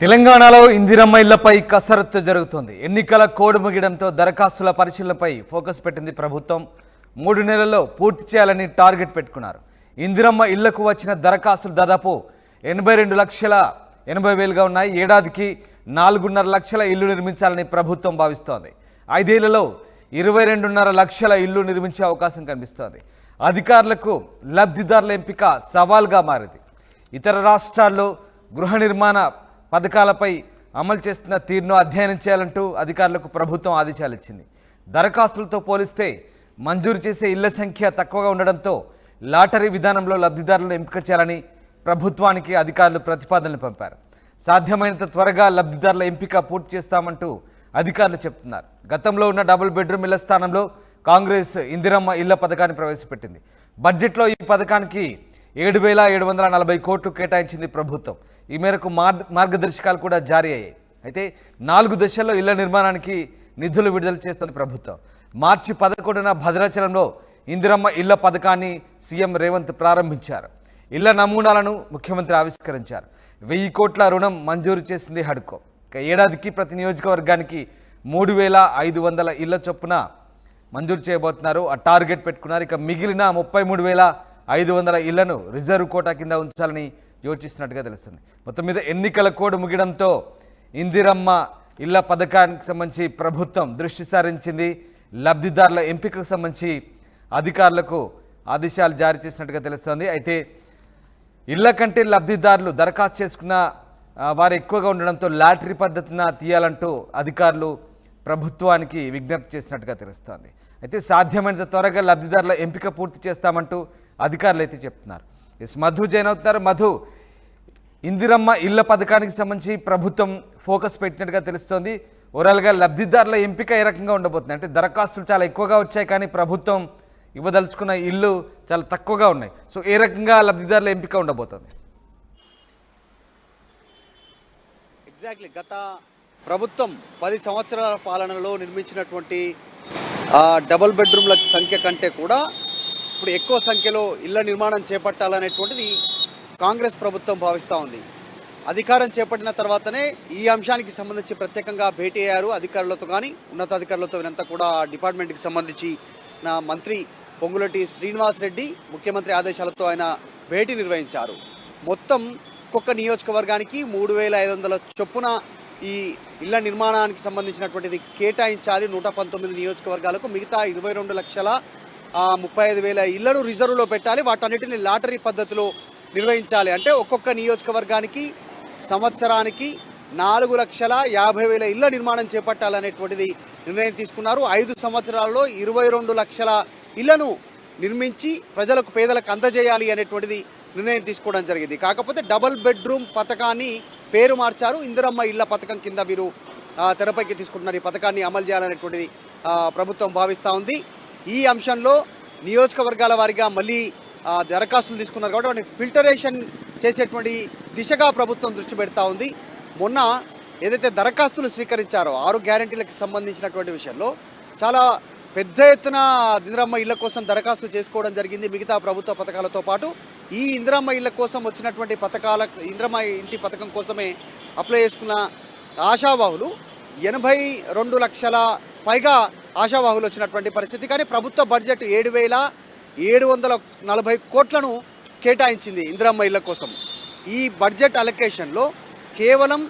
తెలంగాణలో ఇందిరమ్మ ఇళ్లపై కసరత్తు జరుగుతోంది. ఎన్నికల కోడ్ ముగియడంతో దరఖాస్తుల పరిశీలనపై ఫోకస్ పెట్టింది ప్రభుత్వం. 3 నెలల్లో పూర్తి చేయాలని టార్గెట్ పెట్టుకున్నారు. ఇందిరమ్మ ఇళ్లకు వచ్చిన దరఖాస్తులు దాదాపు 82,80,000గా ఉన్నాయి. ఏడాదికి 4.5 లక్షల ఇల్లు నిర్మించాలని ప్రభుత్వం భావిస్తోంది. 5 ఏళ్లలో 22.5 లక్షల ఇల్లు నిర్మించే అవకాశం కనిపిస్తోంది. అధికారులకు లబ్ధిదారుల ఎంపిక సవాల్గా మారింది. ఇతర రాష్ట్రాల్లో గృహ నిర్మాణ పథకాలపై అమలు చేస్తున్న తీరును అధ్యయనం చేయాలంటూ అధికారులకు ప్రభుత్వం ఆదేశాలు ఇచ్చింది. దరఖాస్తులతో పోలిస్తే మంజూరు చేసే ఇళ్ల సంఖ్య తక్కువగా ఉండడంతో లాటరీ విధానంలో లబ్ధిదారులను ఎంపిక చేయాలని ప్రభుత్వానికి అధికారులు ప్రతిపాదనలు పంపారు. సాధ్యమైనంత త్వరగా లబ్ధిదారుల ఎంపిక పూర్తి చేస్తామంటూ అధికారులు చెప్తున్నారు. గతంలో ఉన్న డబుల్ బెడ్రూమ్ ఇళ్ల స్థానంలో కాంగ్రెస్ ఇందిరమ్మ ఇళ్ల పథకాన్ని ప్రవేశపెట్టింది. బడ్జెట్లో ఈ పథకానికి 7,740 కోట్లు కేటాయించింది ప్రభుత్వం. ఈ మేరకు మార్గదర్శకాలు కూడా జారీ అయ్యాయి. అయితే 4 దశల్లో ఇళ్ల నిర్మాణానికి నిధులు విడుదల చేస్తుంది ప్రభుత్వం. మార్చి 11న భద్రాచలంలో ఇందిరమ్మ ఇళ్ల పథకాన్ని సీఎం రేవంత్ ప్రారంభించారు. ఇళ్ల నమూనాలను ముఖ్యమంత్రి ఆవిష్కరించారు. 1000 కోట్ల రుణం మంజూరు చేసింది హడ్కో. ఏడాదికి ప్రతి నియోజకవర్గానికి 3,500 ఇళ్ల చొప్పున మంజూరు చేయబోతున్నారు. ఆ టార్గెట్ పెట్టుకున్నారు. ఇక మిగిలిన 33,500 ఇళ్లను రిజర్వ్ కోటా కింద ఉంచాలని యోచిస్తున్నట్టుగా తెలుస్తుంది. మొత్తం మీద ఎన్నికల కోడ్ ముగియడంతో ఇందిరమ్మ ఇళ్ల పథకానికి సంబంధించి ప్రభుత్వం దృష్టి సారించింది. లబ్ధిదారుల ఎంపికకు సంబంధించి అధికారులకు ఆదేశాలు జారీ చేసినట్టుగా తెలుస్తోంది. అయితే ఇళ్ల కంటే లబ్ధిదారులు దరఖాస్తు చేసుకున్న వారు ఎక్కువగా ఉండడంతో లాటరీ పద్ధతిన తీయాలంటూ అధికారులు ప్రభుత్వానికి విజ్ఞప్తి చేసినట్టుగా తెలుస్తోంది. అయితే సాధ్యమైనంత త్వరగా లబ్ధిదారుల ఎంపిక పూర్తి చేస్తామంటూ అధికారులు అయితే చెప్తున్నారు. మధు జైన్ అవుతున్నారు. మధు, ఇందిరమ్మ ఇళ్ల పథకానికి సంబంధించి ప్రభుత్వం ఫోకస్ పెట్టినట్టుగా తెలుస్తోంది. ఓవరాల్గా లబ్ధిదారుల ఎంపిక ఏ రకంగా ఉండబోతుంది? అంటే దరఖాస్తులు చాలా ఎక్కువగా వచ్చాయి, కానీ ప్రభుత్వం ఇవ్వదలుచుకున్న ఇల్లు చాలా తక్కువగా ఉన్నాయి. సో ఏ రకంగా లబ్ధిదారుల ఎంపిక ఉండబోతుంది? ఎగ్జాక్ట్లీ గత ప్రభుత్వం 10 సంవత్సరాల పాలనలో నిర్మించినటువంటి డబుల్ బెడ్రూమ్ల సంఖ్య కంటే కూడా ఇప్పుడు ఎక్కువ సంఖ్యలో ఇళ్ల నిర్మాణం చేపట్టాలనేటువంటిది కాంగ్రెస్ ప్రభుత్వం భావిస్తూ ఉంది. అధికారం చేపట్టిన తర్వాతనే ఈ అంశానికి సంబంధించి ప్రత్యేకంగా భేటీ అయ్యారు అధికారులతో, కానీ ఉన్నతాధికారులతో. వీరంతా కూడా డిపార్ట్మెంట్కి సంబంధించి నా మంత్రి పొంగులేటి శ్రీనివాస్ రెడ్డి ముఖ్యమంత్రి ఆదేశాలతో ఆయన భేటీ నిర్వహించారు. మొత్తం ఒక్కొక్క నియోజకవర్గానికి 3,500 చొప్పున ఈ ఇళ్ల నిర్మాణానికి సంబంధించినటువంటిది కేటాయించాలి. 119 నియోజకవర్గాలకు మిగతా 22,35,000 ఇళ్లను రిజర్వ్లో పెట్టాలి. వాటన్నిటిని లాటరీ పద్ధతిలో నిర్వహించాలి. అంటే ఒక్కొక్క నియోజకవర్గానికి సంవత్సరానికి 4,50,000 ఇళ్ల నిర్మాణం చేపట్టాలనేటువంటిది నిర్ణయం తీసుకున్నారు. 5 సంవత్సరాల్లో 22 లక్షల ఇళ్లను నిర్మించి ప్రజలకు, పేదలకు అందజేయాలి అనేటువంటిది నిర్ణయం తీసుకోవడం జరిగింది. కాకపోతే డబుల్ బెడ్రూమ్ పథకాన్ని పేరు మార్చారు. ఇందిరమ్మ ఇళ్ల పథకం కింద వీరు తెరపైకి తీసుకుంటున్నారు. ఈ పథకాన్ని అమలు చేయాలనేటువంటిది ప్రభుత్వం భావిస్తూ ఉంది. ఈ అంశంలో నియోజకవర్గాల వారీగా మళ్ళీ దరఖాస్తులు తీసుకున్నారు కాబట్టి వాటిని ఫిల్టరేషన్ చేసేటువంటి దిశగా ప్రభుత్వం దృష్టి పెడతా ఉంది. మొన్న ఏదైతే దరఖాస్తులు స్వీకరించారో 6 గ్యారెంటీలకు సంబంధించినటువంటి విషయంలో చాలా పెద్ద ఎత్తున ఇందిరమ్మ ఇళ్ల కోసం దరఖాస్తులు చేసుకోవడం జరిగింది. మిగతా ప్రభుత్వ పథకాలతో పాటు ఈ ఇందిరమ్మ ఇళ్ల కోసం వచ్చినటువంటి ఇందిరమ్మ ఇంటి పథకం కోసమే అప్లై చేసుకున్న ఆశావాహులు 82 లక్షల పైగా ఆశావాహులు వచ్చినటువంటి పరిస్థితి. కానీ ప్రభుత్వ బడ్జెట్ 7,740 కోట్లను కేటాయించింది ఇందిరమ్మ ఇళ్ల కోసం. ఈ బడ్జెట్ అలొకేషన్లో కేవలం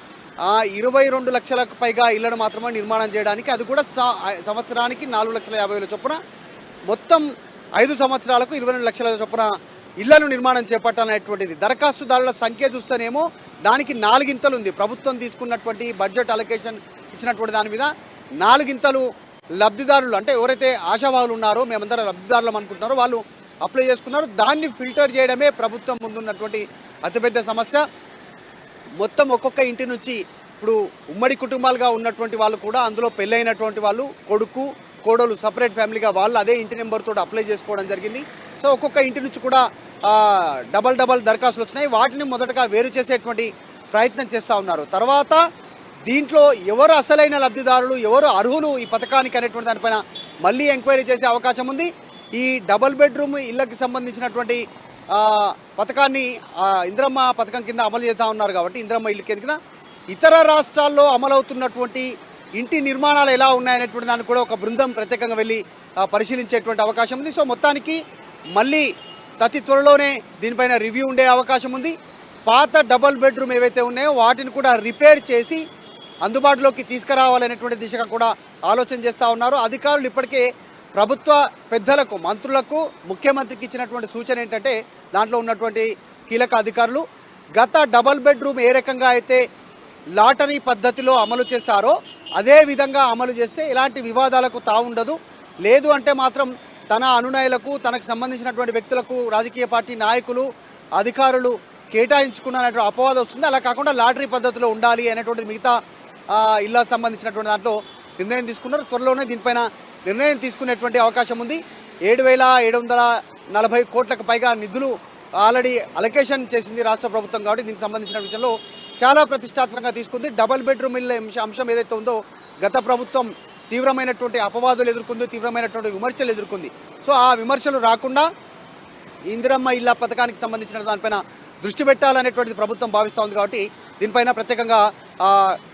22 లక్షలకు పైగా ఇళ్లను మాత్రమే నిర్మాణం చేయడానికి, అది కూడా సంవత్సరానికి 4,50,000 చొప్పున, మొత్తం 5 సంవత్సరాలకు 22 లక్షల చొప్పున ఇళ్లను నిర్మాణం చేపట్టాలనేటువంటిది. దరఖాస్తుదారుల సంఖ్య చూస్తేనేమో దానికి 4 గింతలు ఉంది. ప్రభుత్వం తీసుకున్నటువంటి బడ్జెట్ అలొకేషన్ ఇచ్చినటువంటి దాని మీద 4 గింతలు లబ్ధిదారులు, అంటే ఎవరైతే ఆశావాహులు ఉన్నారో, మేమందరం లబ్ధిదారులం అనుకుంటున్నారో వాళ్ళు అప్లై చేసుకున్నారు. దాన్ని ఫిల్టర్ చేయడమే ప్రభుత్వం ముందున్నటువంటి అతిపెద్ద సమస్య. మొత్తం ఒక్కొక్క ఇంటి నుంచి ఇప్పుడు ఉమ్మడి కుటుంబాలుగా ఉన్నటువంటి వాళ్ళు కూడా, అందులో పెళ్ళైనటువంటి వాళ్ళు, కొడుకు కోడలు సపరేట్ ఫ్యామిలీగా వాళ్ళు అదే ఇంటి నెంబర్తో అప్లై చేసుకోవడం జరిగింది. సో ఒక్కొక్క ఇంటి నుంచి కూడా డబల్ దరఖాస్తులు వచ్చినాయి. వాటిని మొదటగా వేరు చేసేటువంటి ప్రయత్నం చేస్తూ ఉన్నారు. తర్వాత దీంట్లో ఎవరు అసలైన లబ్ధిదారులు, ఎవరు అర్హులు ఈ పథకానికి అనేటువంటి దానిపైన మళ్ళీ ఎంక్వైరీ చేసే అవకాశం ఉంది. ఈ డబుల్ బెడ్రూమ్ ఇళ్ళకి సంబంధించినటువంటి పథకాన్ని ఇందిరమ్మ పథకం కింద అమలు చేస్తూ ఉన్నారు కాబట్టి ఇందిరమ్మ ఇల్లు కింద ఇతర రాష్ట్రాల్లో అమలవుతున్నటువంటి ఇంటి నిర్మాణాలు ఎలా ఉన్నాయనేటువంటి దాన్ని కూడా ఒక బృందం ప్రత్యేకంగా వెళ్ళి పరిశీలించేటువంటి అవకాశం ఉంది. సో మొత్తానికి మళ్ళీ అతి త్వరలోనే దీనిపైన రివ్యూ ఉండే అవకాశం ఉంది. పాత డబుల్ బెడ్రూమ్ ఏవైతే ఉన్నాయో వాటిని కూడా రిపేర్ చేసి అందుబాటులోకి తీసుకురావాలనేటువంటి దిశగా కూడా ఆలోచన చేస్తూ ఉన్నారు అధికారులు. ఇప్పటికే ప్రభుత్వ పెద్దలకు, మంత్రులకు, ముఖ్యమంత్రికి ఇచ్చినటువంటి సూచన ఏంటంటే దాంట్లో ఉన్నటువంటి కీలక అధికారులు గత డబుల్ బెడ్రూమ్ ఏ రకంగా అయితే లాటరీ పద్ధతిలో అమలు చేశారో అదే విధంగా అమలు చేస్తే ఎలాంటి వివాదాలకు తావుండదు. లేదు అంటే మాత్రం తన అనునాయులకు, తనకు సంబంధించినటువంటి వ్యక్తులకు, రాజకీయ పార్టీ నాయకులు, అధికారులు కేటాయించుకున్నటువంటి అపవాదం వస్తుంది. అలా కాకుండా లాటరీ పద్ధతిలో ఉండాలి అనేటువంటిది మిగతా ఇళ్ళకు సంబంధించినటువంటి దాంట్లో నిర్ణయం తీసుకున్నారు. త్వరలోనే దీనిపైన నిర్ణయం తీసుకునేటువంటి అవకాశం ఉంది. 7,740 కోట్లకు పైగా నిధులు ఆల్రెడీ అలొకేషన్ చేసింది రాష్ట్ర ప్రభుత్వం. కాబట్టి దీనికి సంబంధించిన విషయంలో చాలా ప్రతిష్టాత్మకంగా తీసుకుంది. డబుల్ బెడ్రూమ్ ఇళ్ళ అంశం ఏదైతే ఉందో గత ప్రభుత్వం తీవ్రమైనటువంటి అపవాదులు ఎదుర్కొంది, తీవ్రమైనటువంటి విమర్శలు ఎదుర్కొంది. సో ఆ విమర్శలు రాకుండా ఇందిరమ్మ ఇళ్ళ పథకానికి సంబంధించిన దానిపైన దృష్టి పెట్టాలనేటువంటిది ప్రభుత్వం భావిస్తూ ఉంది. కాబట్టి దీనిపైన ప్రత్యేకంగా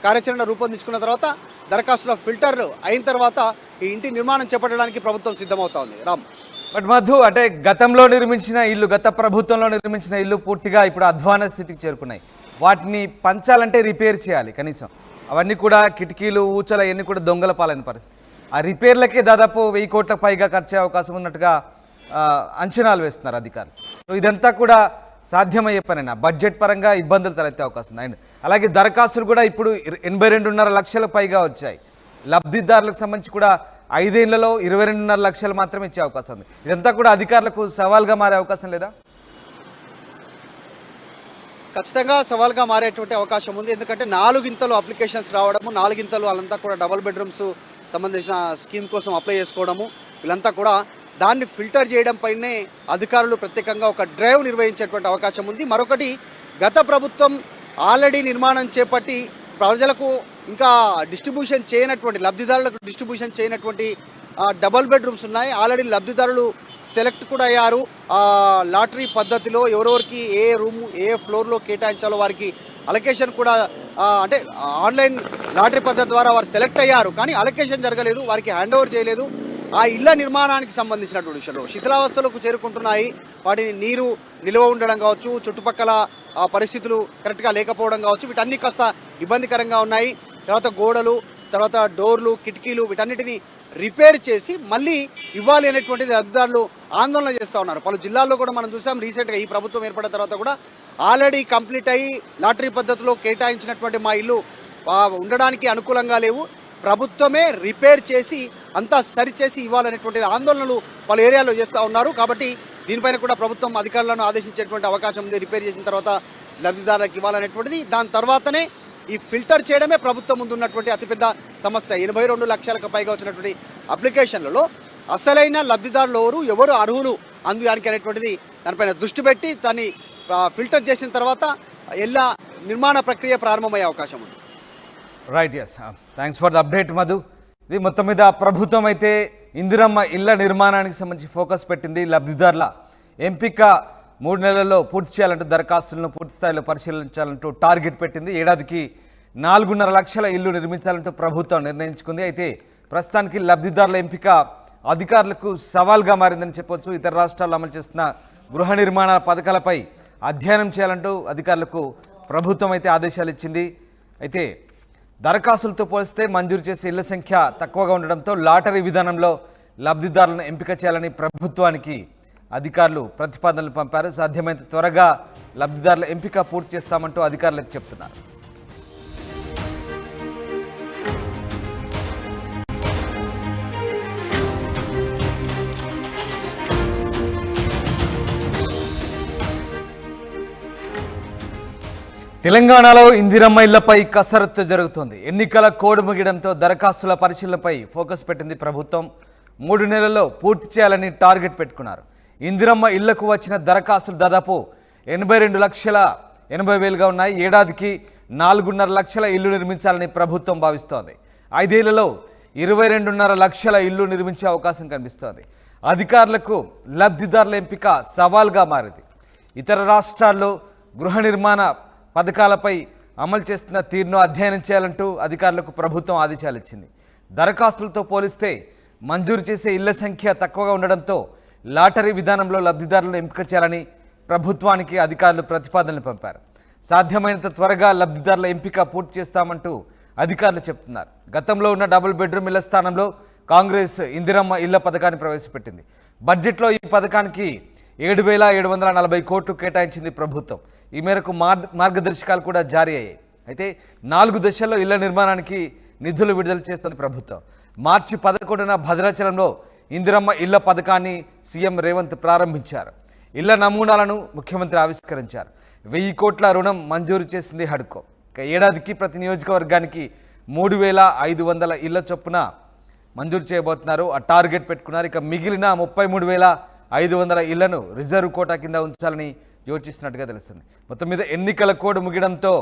కార్యాచరణ రూపొందించుకున్న తర్వాత దరఖాస్తుల ఫిల్టర్ అయిన తర్వాత ఈ ఇంటి నిర్మాణం చేపట్టడానికి ప్రభుత్వం సిద్ధమవుతా ఉంది. రామ్, బట్ మధు, అంటే గతంలో నిర్మించిన ఇల్లు, గత ప్రభుత్వంలో నిర్మించిన ఇల్లు పూర్తిగా ఇప్పుడు అధ్వాన స్థితికి చేరుకున్నాయి. వాటిని పంచాలంటే రిపేర్ చేయాలి కనీసం. అవన్నీ కూడా కిటికీలు, ఊచలు అవన్నీ కూడా దొంగల పాలైన పరిస్థితి. ఆ రిపేర్లకే దాదాపు 1000 కోట్లకు పైగా ఖర్చు అయ్యే అవకాశం ఉన్నట్టుగా అంచనాలు వేస్తున్నారు అధికారులు. సో ఇదంతా కూడా సాధ్యమయ్యే పనేనా? బడ్జెట్ పరంగా ఇబ్బందులు తలెత్తే అవకాశం ఉంది. అండ్ అలాగే దరఖాస్తులు కూడా ఇప్పుడు 82.5 లక్షలకు పైగా వచ్చాయి. లబ్ధిదారులకు సంబంధించి కూడా 5 ఏళ్లలో 22.5 లక్షలు మాత్రమే ఇచ్చే అవకాశం ఉంది. ఇదంతా కూడా అధికారులకు సవాల్గా మారే అవకాశం లేదా? ఖచ్చితంగా సవాల్గా మారేటువంటి అవకాశం ఉంది. ఎందుకంటే 4 ఇంతలు అప్లికేషన్స్ రావడము, 4 ఇంతలు వాళ్ళంతా కూడా డబుల్ బెడ్రూమ్స్ సంబంధించిన స్కీమ్ కోసం అప్లై చేసుకోవడము, వీళ్ళంతా కూడా దాన్ని ఫిల్టర్ చేయడం పైనే అధికారులు ప్రత్యేకంగా ఒక డ్రైవ్ నిర్వహించేటువంటి అవకాశం ఉంది. మరొకటి, గత ప్రభుత్వం ఆల్రెడీ నిర్మాణం చేపట్టి ప్రజలకు ఇంకా డిస్ట్రిబ్యూషన్ చేయనటువంటి, లబ్ధిదారులకు డిస్ట్రిబ్యూషన్ చేయనటువంటి డబుల్ బెడ్రూమ్స్ ఉన్నాయి. ఆల్రెడీ లబ్ధిదారులు సెలెక్ట్ కూడా అయ్యారు. లాటరీ పద్ధతిలో ఎవరెవరికి ఏ రూము, ఏ ఫ్లోర్లో కేటాయించాలో వారికి అలొకేషన్ కూడా అంటే ఆన్లైన్ లాటరీ పద్ధతి ద్వారా వారు సెలెక్ట్ అయ్యారు. కానీ అలొకేషన్ జరగలేదు, వారికి హ్యాండ్ ఓవర్ చేయలేదు. ఆ ఇళ్ల నిర్మాణానికి సంబంధించినటువంటి విషయంలో శిథిలావస్థలకు చేరుకుంటున్నాయి. వాటిని నీరు నిల్వ ఉండడం కావచ్చు, చుట్టుపక్కల పరిస్థితులు కరెక్ట్గా లేకపోవడం కావచ్చు, వీటన్ని కాస్త ఇబ్బందికరంగా ఉన్నాయి. తర్వాత గోడలు, తర్వాత డోర్లు, కిటికీలు వీటన్నిటిని రిపేర్ చేసి మళ్ళీ ఇవ్వాలి అనేటువంటిది లబ్ధిదారులు ఆందోళన చేస్తూ ఉన్నారు. పలు జిల్లాల్లో కూడా మనం చూసాం. రీసెంట్గా ఈ ప్రభుత్వం ఏర్పడిన తర్వాత కూడా ఆల్రెడీ కంప్లీట్ అయ్యి లాటరీ పద్ధతిలో కేటాయించినటువంటి మా ఇల్లు ఉండడానికి అనుకూలంగా లేవు, ప్రభుత్వమే రిపేర్ చేసి అంతా సరిచేసి ఇవ్వాలనేటువంటి ఆందోళనలు పలు ఏరియాలో చేస్తూ ఉన్నారు. కాబట్టి దీనిపైన కూడా ప్రభుత్వం అధికారులను ఆదేశించేటువంటి అవకాశం ఉంది. రిపేర్ చేసిన తర్వాత లబ్ధిదారులకు ఇవ్వాలనేటువంటిది. దాని తర్వాతనే ఈ ఫిల్టర్ చేయడమే ప్రభుత్వం ముందు ఉన్నటువంటి అతిపెద్ద సమస్య. 82 లక్షలకు పైగా వచ్చినటువంటి అప్లికేషన్లలో అసలైన లబ్ధిదారులు ఎవరు అర్హులు అందుకు అనేటువంటిది దానిపైన దృష్టి పెట్టి దాన్ని ఫిల్టర్ చేసిన తర్వాత ఎలా నిర్మాణ ప్రక్రియ ప్రారంభమయ్యే అవకాశం ఉంది. Right, yes, thanks for the update Madhu. ఇది మొత్తం మీద ప్రభుత్వం అయితే ఇందిరమ్మ ఇళ్ల నిర్మాణానికి సంబంధించి ఫోకస్ పెట్టింది. లబ్ధిదారుల ఎంపిక 3 నెలల్లో పూర్తి చేయాలంటూ, దరఖాస్తులను పూర్తి స్థాయిలో పరిశీలించాలంటూ టార్గెట్ పెట్టింది. ఏడాదికి 4.5 లక్షల ఇల్లు నిర్మించాలంటూ ప్రభుత్వం నిర్ణయించుకుంది. అయితే ప్రస్తుతానికి లబ్ధిదారుల ఎంపిక అధికారులకు సవాల్గా మారిందని చెప్పొచ్చు. ఇతర రాష్ట్రాల్లో అమలు చేస్తున్న గృహ నిర్మాణ పథకాలపై అధ్యయనం చేయాలంటూ అధికారులకు ప్రభుత్వం అయితే ఆదేశాలు ఇచ్చింది. అయితే దరఖాస్తులతో పోలిస్తే మంజూరు చేసే ఇళ్ల సంఖ్య తక్కువగా ఉండడంతో లాటరీ విధానంలో లబ్ధిదారులను ఎంపిక చేయాలని ప్రభుత్వానికి అధికారులు ప్రతిపాదనలు పంపారు. సాధ్యమైనంత త్వరగా లబ్ధిదారుల ఎంపిక పూర్తి చేస్తామంటూ అధికారులు అయితే చెప్తున్నారు. తెలంగాణలో ఇందిరమ్మ ఇళ్లపై కసరత్తు జరుగుతోంది. ఎన్నికల కోడ్ ముగియడంతో దరఖాస్తుల పరిశీలనపై ఫోకస్ పెట్టింది ప్రభుత్వం. 3 నెలల్లో పూర్తి చేయాలని టార్గెట్ పెట్టుకున్నారు. ఇందిరమ్మ ఇళ్లకు వచ్చిన దరఖాస్తులు దాదాపు 82,80,000గా ఉన్నాయి. ఏడాదికి 4.5 లక్షల ఇల్లు నిర్మించాలని ప్రభుత్వం భావిస్తోంది. 5 ఏళ్లలో 22.5 లక్షల ఇల్లు నిర్మించే అవకాశం కనిపిస్తోంది. అధికారులకు లబ్ధిదారుల ఎంపిక సవాల్గా మారింది. ఇతర రాష్ట్రాల్లో గృహ నిర్మాణ పథకాలపై అమలు చేస్తున్న తీరును అధ్యయనం చేయాలంటూ అధికారులకు ప్రభుత్వం ఆదేశాలు ఇచ్చింది. దరఖాస్తులతో పోలిస్తే మంజూరు చేసే ఇళ్ల సంఖ్య తక్కువగా ఉండడంతో లాటరీ విధానంలో లబ్ధిదారులను ఎంపిక చేయాలని ప్రభుత్వానికి అధికారులు ప్రతిపాదనలు పంపారు. సాధ్యమైనంత త్వరగా లబ్ధిదారుల ఎంపిక పూర్తి చేస్తామంటూ అధికారులు చెప్తున్నారు. గతంలో ఉన్న డబుల్ బెడ్రూమ్ ఇళ్ల స్థానంలో కాంగ్రెస్ ఇందిరమ్మ ఇళ్ల పథకాన్ని ప్రవేశపెట్టింది. బడ్జెట్లో ఈ పథకానికి 7,740 కోట్లు కేటాయించింది ప్రభుత్వం. ఈ మేరకు మార్గదర్శకాలు కూడా జారీ అయ్యాయి. అయితే 4 దశల్లో ఇళ్ల నిర్మాణానికి నిధులు విడుదల చేస్తుంది ప్రభుత్వం. మార్చి 11న భద్రాచలంలో ఇందిరమ్మ ఇళ్ల పథకాన్ని సీఎం రేవంత్ ప్రారంభించారు. ఇళ్ల నమూనాలను ముఖ్యమంత్రి ఆవిష్కరించారు. 1000 కోట్ల రుణం మంజూరు చేసింది హడ్కో. ఇక ఏడాదికి ప్రతి నియోజకవర్గానికి 3,500 ఇళ్ల చొప్పున మంజూరు చేయబోతున్నారు. ఆ టార్గెట్ పెట్టుకున్నారు. ఇక మిగిలిన 33,500 ఇళ్లను రిజర్వ్ కోటా కింద ఉంచాలని యోచిస్తున్నట్టుగా తెలుస్తుంది. మొత్తం మీద ఎన్నికల కోడ్ ముగియడంతో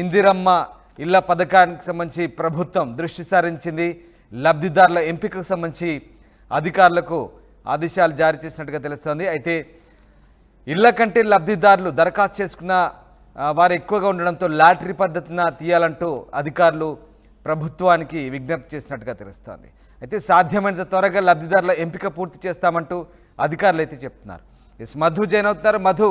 ఇందిరమ్మ ఇళ్ల పథకానికి సంబంధించి ప్రభుత్వం దృష్టి సారించింది. లబ్ధిదారుల ఎంపికకు సంబంధించి అధికారులకు ఆదేశాలు జారీ చేసినట్టుగా తెలుస్తోంది. అయితే ఇళ్ల కంటే లబ్ధిదారులు దరఖాస్తు చేసుకున్న వారు ఎక్కువగా ఉండడంతో లాటరీ పద్ధతిన తీయాలంటూ అధికారులు ప్రభుత్వానికి విజ్ఞప్తి చేసినట్టుగా తెలుస్తోంది. అయితే సాధ్యమైనంత త్వరగా లబ్ధిదారుల ఎంపిక పూర్తి చేస్తామంటూ అధికారులు అయితే చెప్తున్నారు. మధు జైన్ అవుతున్నారు. మధు,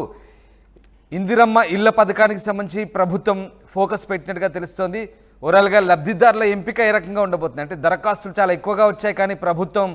ఇందిరమ్మ ఇళ్ల పథకానికి సంబంధించి ప్రభుత్వం ఫోకస్ పెట్టినట్టుగా తెలుస్తోంది. ఓవరాల్గా లబ్ధిదారుల ఎంపిక ఏ రకంగా ఉండబోతుంది? అంటే దరఖాస్తులు చాలా ఎక్కువగా వచ్చాయి, కానీ ప్రభుత్వం